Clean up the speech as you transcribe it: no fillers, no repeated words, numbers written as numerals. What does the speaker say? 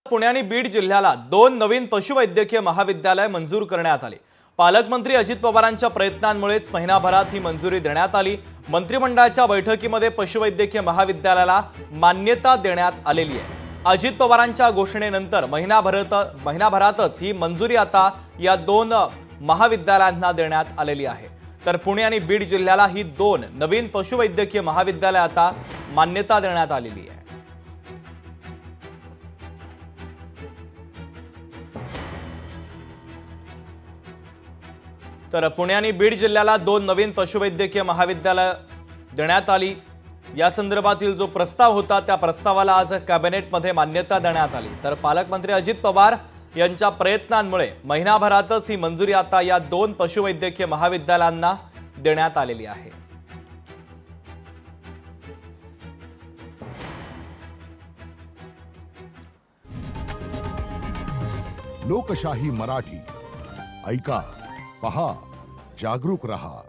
पुणे आणि बीड जिल्ह्याला 2 नवीन पशुवैद्यकीय महाविद्यालय मंजूर करण्यात आली। पालकमंत्री अजित पवारांच्या प्रयत्नांमुळेच महिनाभरात ही मंजुरी देण्यात आली। मंत्रिमंडळाच्या बैठकीमध्ये पशुवैद्यकीय महाविद्यालयाला मान्यता देण्यात आलेली आहे। अजित पवारांच्या घोषणेनंतर महिनाभरातच ही मंजुरी आता या 2 महाविद्यालयांना देण्यात आलेली आहे। तर पुणे आणि बीड जिल्ह्याला ही 2 नवीन पशुवैद्यकीय महाविद्यालय आता मान्यता देण्यात आलेली आहे। तर पुणे आणि बीड जिल्ह्याला 2 नवीन पशुवैद्यकीय महाविद्यालय देण्यात आली। या संदर्भातील जो प्रस्ताव होता त्या प्रस्तावाला आज कॅबिनेटमध्ये मान्यता देण्यात आली। तर पालकमंत्री अजित पवार यांच्या प्रयत्नांमुळे महिनाभरातच ही मंजुरी आता या 2 पशुवैद्यकीय महाविद्यालयांना देण्यात आलेली आहे। लोकशाही मराठी ऐका, पहा, जागरूक रहा।